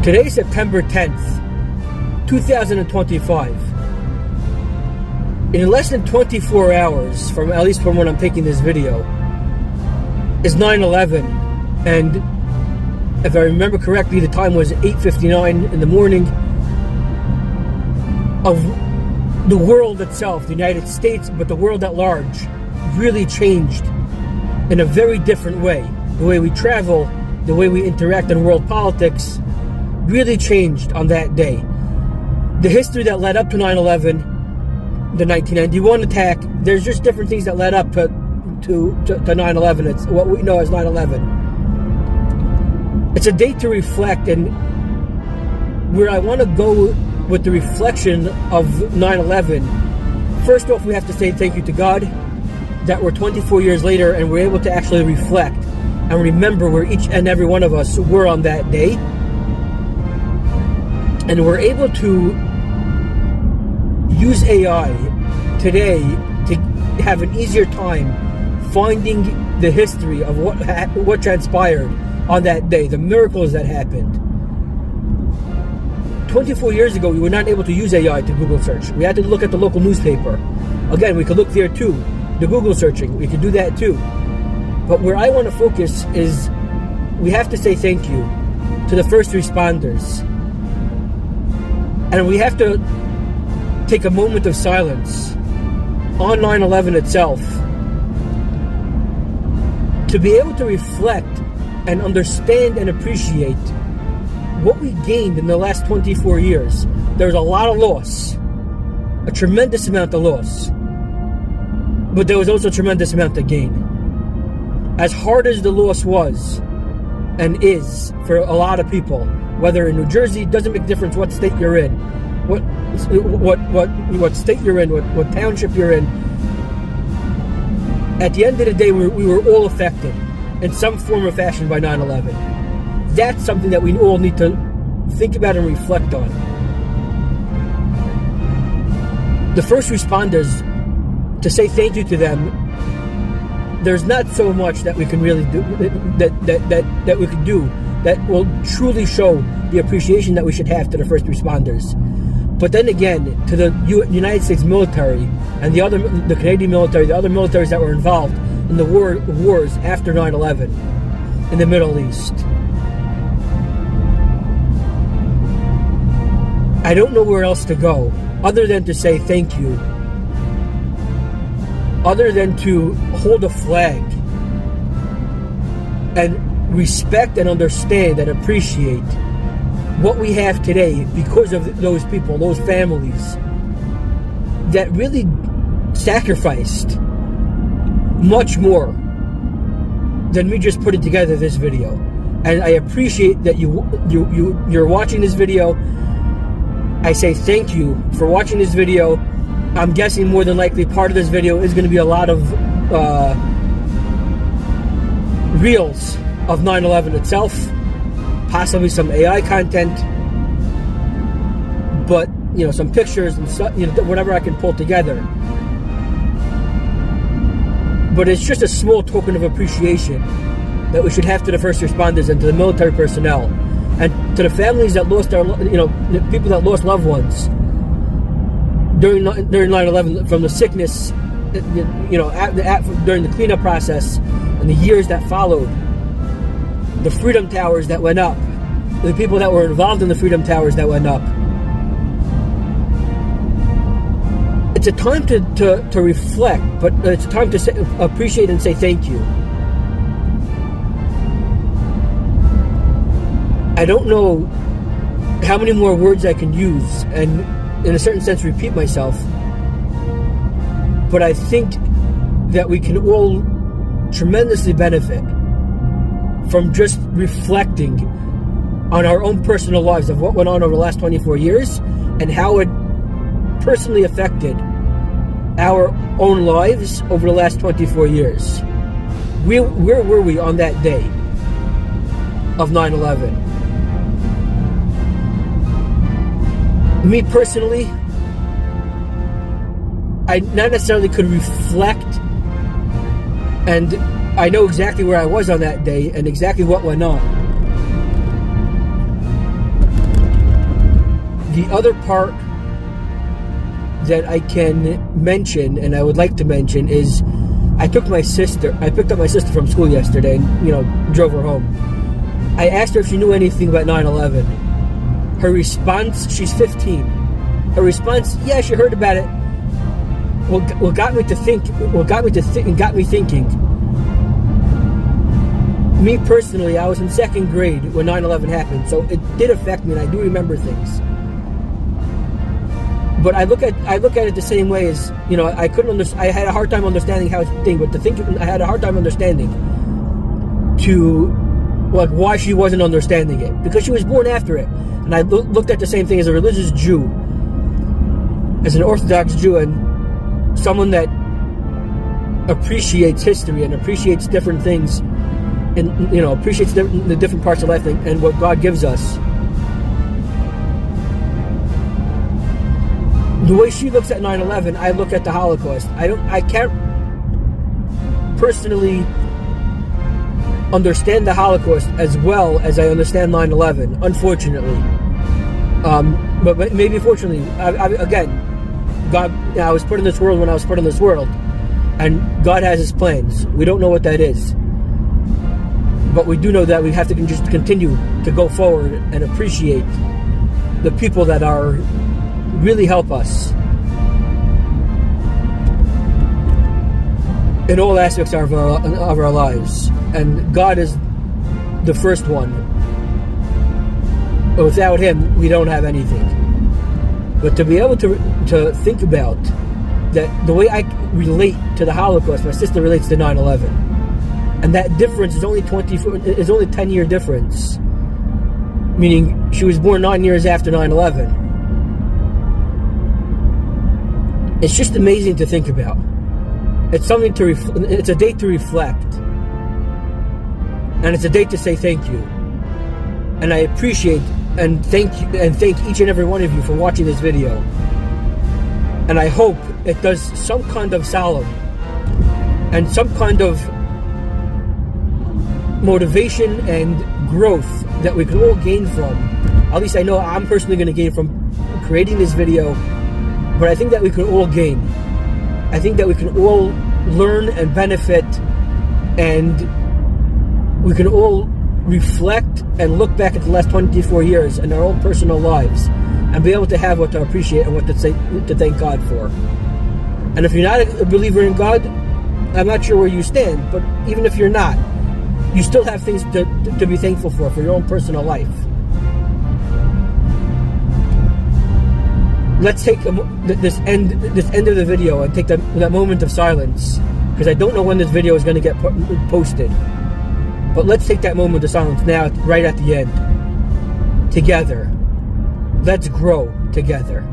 Today, September 10th, 2025. In less than 24 hours, at least from when I'm taking this video, is 9/11. And if I remember correctly, the time was 8:59 in the morning. Of the world itself, the United States, but the world at large, really changed in a very different way. The way we travel, the way we interact in world politics, really changed on that day. The history that led up to 9/11, the 1991 attack, there's just different things that led up to 9/11. It's what we know as 9/11. It's a day to reflect, and where I want to go with the reflection of 9/11, first off, we have to say thank you to God that we're 24 years later and we're able to actually reflect and remember where each and every one of us were on that day. And we're able to use AI today to have an easier time finding the history of what transpired on that day, the miracles that happened. 24 years ago, we were not able to use AI to Google search. We had to look at the local newspaper. Again, we could look there too. The Google searching, we could do that too. But where I want to focus is we have to say thank you to the first responders. And we have to take a moment of silence on 9/11 itself to be able to reflect and understand and appreciate what we gained in the last 24 years. There's a lot of loss, a tremendous amount of loss, but there was also a tremendous amount of gain. As hard as the loss was and is for a lot of people, whether in New Jersey, it doesn't make a difference what state you're in, what state you're in, what township you're in. At the end of the day, we were all affected in some form or fashion by 9/11. That's something that we all need to think about and reflect on. The first responders, to say thank you to them, there's not so much that we can really do that we could do that will truly show the appreciation that we should have to the first responders. But then again, to the United States military and the Canadian military, the other militaries that were involved in the wars after 9/11 in the Middle East. I don't know where else to go other than to say thank you, other than to hold a flag and respect and understand and appreciate what we have today because of those people, those families that really sacrificed much more than me just putting together this video. And I appreciate that you're watching this video. I say thank you for watching this video. I'm guessing more than likely part of this video is going to be a lot of reels of 9/11 itself, possibly some AI content, but some pictures and stuff, whatever I can pull together. But it's just a small token of appreciation that we should have to the first responders and to the military personnel and to the families that lost the people that lost loved ones during 9/11 from the sickness, during the cleanup process and the years that followed. The Freedom Towers that went up, the people that were involved in the Freedom Towers that went up. It's a time to reflect, but it's a time to appreciate and say thank you. I don't know how many more words I can use and, in a certain sense, repeat myself, but I think that we can all tremendously benefit from just reflecting on our own personal lives of what went on over the last 24 years and how it personally affected our own lives over the last 24 years. Where were we on that day of 9/11? Me personally, I not necessarily could reflect, and I know exactly where I was on that day and exactly what went on. The other part that I can mention, and I would like to mention, is I picked up my sister from school yesterday and, drove her home. I asked her if she knew anything about 9/11. Her response, she's 15. Her response, yeah, she heard about it. What got me thinking. Me personally, I was in second grade when 9/11 happened, so it did affect me, and I do remember things. But I look at it the same way as, I had a hard time understanding how it's thing, but I had a hard time understanding why she wasn't understanding it, because she was born after it. And I looked at the same thing as a religious Jew, as an Orthodox Jew, and someone that appreciates history and appreciates different things, and appreciates the different parts of life and what God gives us. The way she looks at 9/11, I look at the Holocaust. I can't personally understand the Holocaust as well as I understand 9/11, unfortunately. But maybe fortunately, again, God, I was put in this world when I was put in this world, and God has His plans. We don't know what that is, but we do know that we have to just continue to go forward and appreciate the people that are really help us in all aspects of our lives. And God is the first one. But without Him, we don't have anything. But to be able to think about that, the way I relate to the Holocaust, my sister relates to 9/11, and that difference is only 10-year difference, meaning she was born 9 years after 9/11. It's just amazing to think about. It's something it's a date to reflect, and it's a date to say thank you. And I appreciate and thank each and every one of you for watching this video. And I hope it does some kind of solemn and some kind of motivation and growth that we can all gain from. At least I know I'm personally going to gain from creating this video. But I think that we can all gain. I think that we can all learn and benefit, and we can all reflect and look back at the last 24 years in our own personal lives and be able to have what to appreciate and what to thank God for. And if you're not a believer in God, I'm not sure where you stand, but even if you're not, you still have things to be thankful for your own personal life. Let's take this end of the video and take that moment of silence, because I don't know when this video is going to get posted. But let's take that moment of silence now, right at the end. Together. Let's grow together.